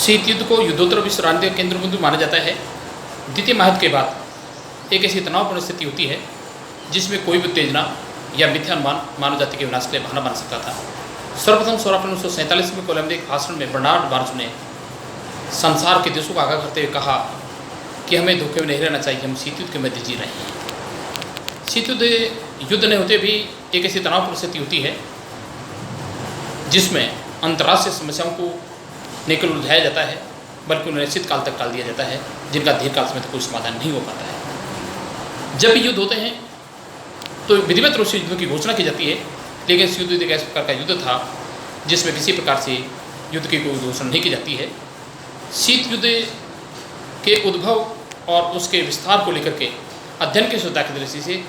शीत युद्ध को युद्धोत्तर विश्व राजनीतिक केंद्र बिंदु माना जाता है। द्वितीय महायुद्ध के बाद एक ऐसी तनावपूर्ण स्थिति होती है जिसमें कोई भी उत्तेजना या मिथ्या अनुमान मानव जाति के विनाश के लिए बहाना बन सकता था। सर्वप्रथम 16 अप्रैल 1947 में कोलंबिया के भाषण में बर्नार्ड मार्श ने संसार के देशों को आगाह करते हुए कहा कि हमें धोखे में नहीं रहना चाहिए, हम शीत युद्ध के मध्य जी रहे हैं। शीत युद्ध नहीं होते भी एक ऐसी तनावपूर्ण स्थिति होती है जिसमें अंतर्राष्ट्रीय समस्याओं को न केवल उलझाया जाता है बल्कि उन्हें निश्चित काल तक टाल दिया जाता है, जिनका दीर्घकाल समय तक कोई समाधान नहीं हो पाता है। जब भी युद्ध होते हैं तो विधिवत रूप से युद्धों की घोषणा की जाती है, लेकिन इस युद्ध एक ऐसे प्रकार का युद्ध था जिसमें किसी प्रकार से युद्ध की कोई घोषणा नहीं की जाती है। शीत युद्ध के उद्भव और उसके विस्तार को लेकर के अध्ययन की शुद्धता की दृष्टि से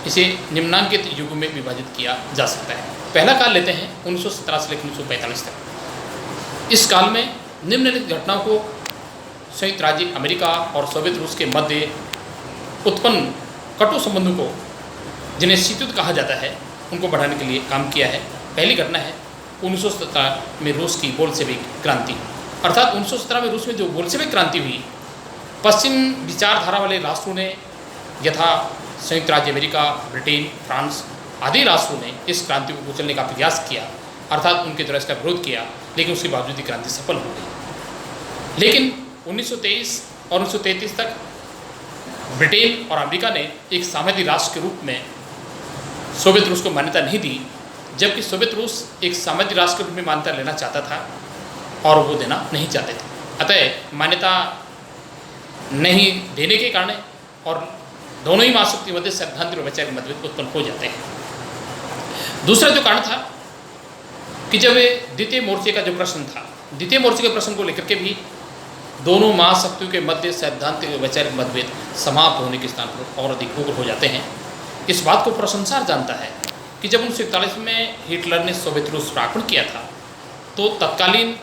इसे निम्नांकित युगों में विभाजित किया जा सकता है। पहला काल लेते हैं 1917 से लेकर 1945 तक। इस काल में निम्नलिखित घटनाओं को संयुक्त राज्य अमेरिका और सोवियत रूस के मध्य उत्पन्न कटु संबंधों को, जिन्हें शीत युद्ध कहा जाता है, उनको बढ़ाने के लिए काम किया है। पहली घटना है 1917 में रूस की बोल्शेविक क्रांति। अर्थात 1917 में रूस में जो बोल्शेविक क्रांति हुई, पश्चिम विचारधारा वाले राष्ट्रों ने यथा संयुक्त राज्य अमेरिका, ब्रिटेन, फ्रांस आदि राष्ट्रों ने इस क्रांति को कुचलने का प्रयास किया, अर्थात उनके द्वारा इसका विरोध किया, लेकिन उसके बावजूद ही क्रांति सफल हो गई। लेकिन 1923 और 1933 तक ब्रिटेन और अमेरिका ने एक सामरिक राष्ट्र के रूप में सोवियत रूस को मान्यता नहीं दी, जबकि सोवियत रूस एक सामरिक राष्ट्र के रूप में मान्यता लेना चाहता था और वो देना नहीं चाहते थे। अतः मान्यता नहीं देने के कारण और दोनों ही महाशक्ति के मध्य सैद्धांतिक और वैचारिक मतभेद उत्पन्न हो जाते हैं। दूसरा जो कारण था कि जब द्वितीय मोर्चे का जो प्रश्न था, द्वितीय मोर्चे के प्रश्न को लेकर के भी दोनों महाशक्तियों के मध्य सैद्धांतिक और वैचारिक मतभेद समाप्त होने के स्थान पर और अधिक उग्र हो जाते हैं। इस बात को प्रशंसा जानता है कि जब 1941 में हिटलर ने सोवियत रूस पर आक्रमण किया था, तो तत्कालीन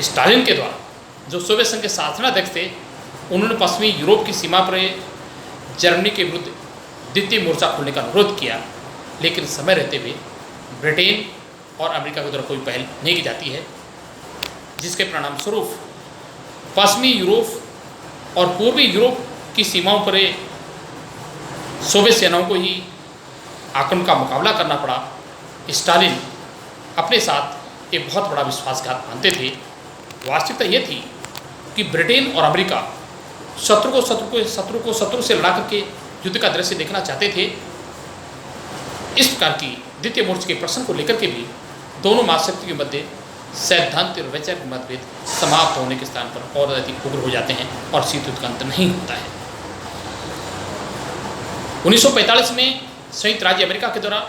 स्टालिन के द्वारा जो सोवियत संघ के शासनाध्यक्ष थे, उन्होंने पश्चिमी यूरोप की सीमा पर जर्मनी के विरुद्ध द्वितीय मोर्चा खोलने का अनुरोध किया, लेकिन समय रहते हुए ब्रिटेन और अमेरिका के द्वारा कोई पहल नहीं की जाती है, जिसके परिणाम स्वरूप पश्चिमी यूरोप और पूर्वी यूरोप की सीमाओं पर सोवियत सेनाओं को ही आक्रमण का मुकाबला करना पड़ा। स्टालिन अपने साथ एक बहुत बड़ा विश्वासघात मानते थे। वास्तविकता ये थी कि ब्रिटेन और अमेरिका शत्रु से लड़ा करके युद्ध का दृश्य देखना चाहते थे। इस प्रकार की द्वितीय मोर्चे के प्रश्न को लेकर के भी दोनों महाशक्तियों के मध्य सैद्धांतिक और वैचारिक मतभेद समाप्त होने के स्थान पर और अधिक उग्र हो जाते हैं और शीत युद्ध का अंत नहीं होता है। 1945 में संयुक्त राज्य अमेरिका के द्वारा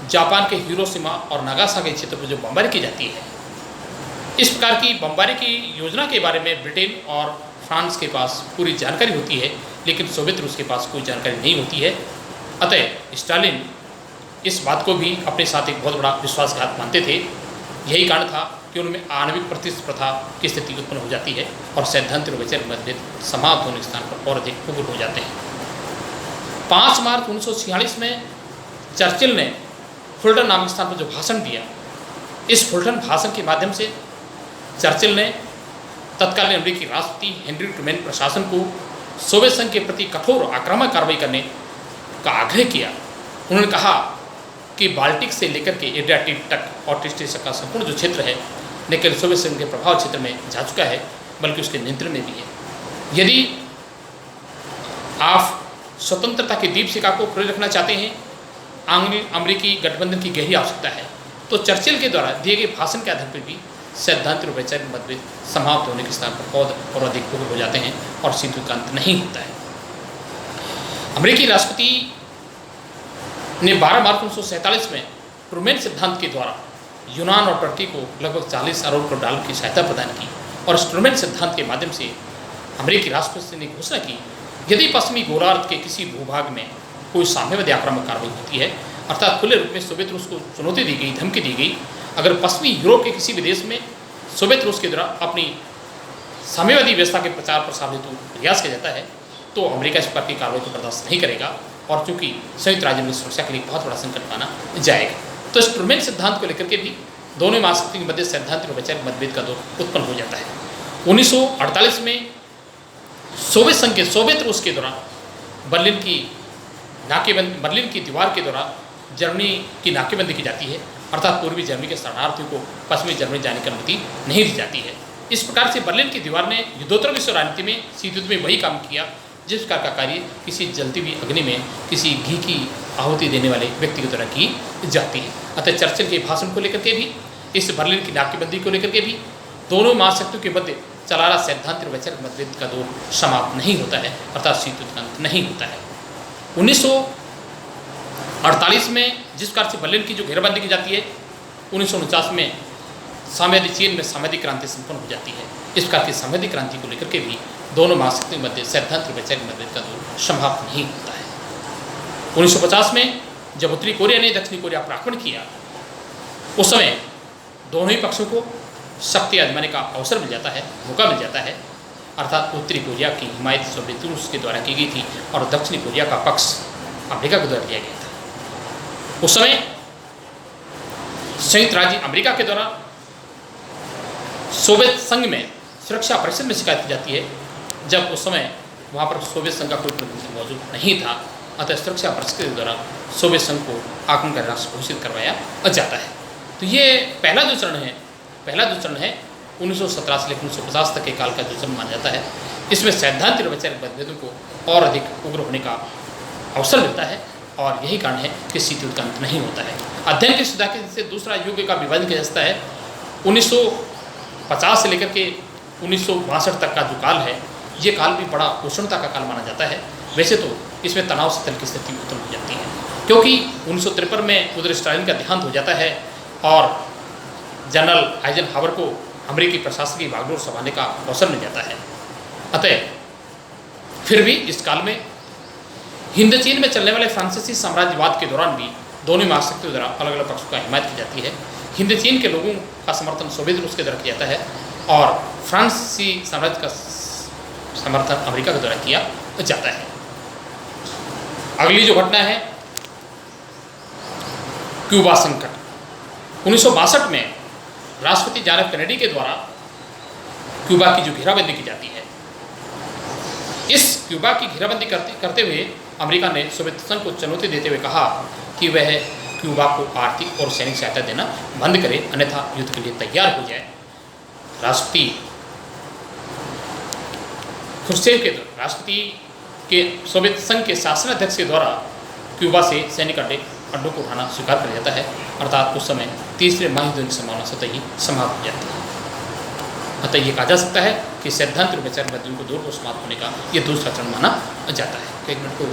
जापान के हिरोशिमा और नागासाकी क्षेत्र पर जो बमबारी की जाती है, इस प्रकार की बमबारी की योजना के बारे में ब्रिटेन और फ्रांस के पास पूरी जानकारी होती है, लेकिन सोवियत रूस के पास कोई जानकारी नहीं होती है। अतः स्टालिन इस बात को भी अपने साथ एक बहुत बड़ा विश्वासघात मानते थे। यही कारण था कि उनमें आणविक प्रतिस्पर्धा की स्थिति उत्पन्न हो जाती है और सैद्धांतिक और वैचारिक मतभेद समाप्त होने के स्थान पर और अधिक उग्र हो जाते हैं। 5 मार्च 1946 में चर्चिल ने फुलटन नामक स्थान पर जो भाषण दिया, इस फुलटन भाषण के माध्यम से चर्चिल ने तत्कालीन अमेरिकी राष्ट्रपति हेनरी ट्रूमैन प्रशासन को सोवियत संघ के प्रति कठोर आक्रामक कार्रवाई करने का आग्रह किया। उन्होंने कहा कि बाल्टिक से लेकर के एड्रियाटिक तक और टिस्टिस का संपूर्ण जो क्षेत्र है, न केवल सोवियत संघ के प्रभाव क्षेत्र में जा चुका है बल्कि उसके नियंत्रण में भी है। यदि आप स्वतंत्रता की दीपशिखा को खुले रखना चाहते हैं, अमेरिकी गठबंधन की गहरी आवश्यकता है, तो चर्चिल के द्वारा दिए गए भाषण के आधार पर भी सैद्धांतिक और वैचारिक मतभेद समाप्त होने के स्थान पर और अधिक उग्र हो जाते हैं और शीत युद्ध का अंत नहीं होता है। अमेरिकी राष्ट्रपति ने 12 मार्च 1947 में ट्रूमैन सिद्धांत के द्वारा यूनान और टर्की को लगभग 40 अरब करोड़ डॉलर की सहायता प्रदान की और इस ट्रूमैन सिद्धांत के माध्यम से अमेरिकी राष्ट्रपति ने घोषणा की, यदि पश्चिमी गोलार्ध के किसी भूभाग में कोई साम्यवादी आक्रामक कार्रवाई होती है, अर्थात खुले रूप में सोवियत रूस को चुनौती दी गई, धमकी दी गई, अगर पश्चिमी यूरोप के किसी भी देश में सोवियत रूस के द्वारा अपनी साम्यवादी व्यवस्था के प्रचार प्रसार हेतु प्रयास किया जाता है, तो अमेरिका इस प्रकार की कार्रवाई को बर्दाश्त नहीं करेगा और चूंकि संयुक्त राज्य में सुरक्षा के लिए बहुत बड़ा संकट माना जाएगा। तो इस ट्रूमैन सिद्धांत को लेकर के भी दोनों महाशक्ति के मध्य सैद्धांतिक और वैचारिक मतभेद का दौर उत्पन्न हो जाता है। 1948 में सोवियत रूस के दौरान बर्लिन की दीवार के दौरान जर्मनी की नाकेबंदी की जाती है, अर्थात पूर्वी जर्मनी के शरणार्थियों को पश्चिमी जर्मनी जाने की अनुमति नहीं दी जाती है। इस प्रकार से बर्लिन की दीवार ने युद्धोत्तर विश्व राजनीति में शीत युद्ध में वही काम किया जिस प्रकार का कार्य किसी जलती हुई अग्नि में किसी घी की आहुति देने वाले व्यक्ति की तरह की जाती है। अतः चर्चिल के भाषण को लेकर के भी, इस बर्लिन की नाकेबंदी को लेकर के भी दोनों महाशक्तियों के मध्य चला रहा सैद्धांतिक और वैचारिक मतभेद का दौर समाप्त नहीं होता है, अर्थात शीत युद्ध का अंत नहीं होता है। 1948 में जिस प्रकार से बर्लिन की जो घेराबंदी की जाती है, 1949 में साम्यवादी चीन में साम्यवादी क्रांति संपन्न हो जाती है। इस प्रकार की साम्यवादी क्रांति को लेकर के भी दोनों महाशक्तियों के मध्य सैद्धांतिक और वैचारिक मतभेद का दौर समाप्त नहीं होता है। 1950 में जब उत्तरी कोरिया ने दक्षिणी कोरिया पर आक्रमण किया, उस समय दोनों ही पक्षों को शक्ति आजमाने का अवसर मिल जाता है, मौका मिल जाता है। अर्थात उत्तरी कोरिया की हिमायत सोवियत रूस के द्वारा की गई थी और दक्षिणी कोरिया का पक्ष अमेरिका के द्वारा लिया गया था। उस समय संयुक्त राज्य अमेरिका के द्वारा सोवियत संघ में सुरक्षा परिषद में शिकायत की जाती है, जब उस समय वहाँ पर सोवियत संघ का कोई प्रतिनिधि मौजूद नहीं था। अतः सुरक्षा परिषद के द्वारा सोवियत संघ को आक्रमणकारी राष्ट्र घोषित करवाया जाता है। तो ये पहला जो चरण है 1917 से लेकर 1950 तक के काल का जो चरण माना जाता है। इसमें सैद्धांतिक और वैचारिक मतभेदों को और अधिक उग्र होने का अवसर मिलता है और यही कारण है कि शीत युद्ध का अंत नहीं होता है। अध्ययन की सुविधा से दूसरा युग का विभाजन किया जाता है। 1950 से लेकर के 1962 तक का जो काल है, ये काल भी बड़ा उष्णता का काल माना जाता है। वैसे तो इसमें तनाव सतल की स्थिति उत्पन्न हो जाती है, क्योंकि 1953 में उधर स्टालिन का देहांत हो जाता है और जनरल आइजनहावर को अमेरिकी प्रशासन की बागडोर संभालने का अवसर मिल जाता है। अतः फिर भी इस काल में हिंद चीन में चलने वाले फ्रांसीसी साम्राज्यवाद के दौरान भी दोनों महाशक्तियों द्वारा अलग अलग पक्षों का हिमायत की जाती है। हिंद चीन के लोगों का समर्थन सोवियत रूस के द्वारा किया जाता है और फ्रांसीसी साम्राज्य का समर्थन अमेरिका के द्वारा किया जाता है। अगली जो घटना है क्यूबा संकट। 1962 में राष्ट्रपति जॉन एफ कैनेडी के द्वारा क्यूबा की जो घेराबंदी की जाती है, इस क्यूबा की घेराबंदी करते हुए अमेरिका ने सोवियत संघ को चुनौती देते हुए कहा कि वह क्यूबा को आर्थिक और सैनिक सहायता देना बंद करे, अन्यथा युद्ध के लिए तैयार हो जाए। राष्ट्रपति के सोवियत संघ के शासनाध्यक्ष के द्वारा क्यूबा से सैनिक अड्डों को उठाना स्वीकार कर जाता है, अर्थात उस समय तीसरे महायुद्ध की संभावना स्वतः ही समाप्त हो जाती है। अतः ये कहा जा सकता है कि सैद्धांतिक और वैचारिक मतभेदों को दूर को समाप्त होने का ये दूसरा चरण माना जाता है। एक मिनट को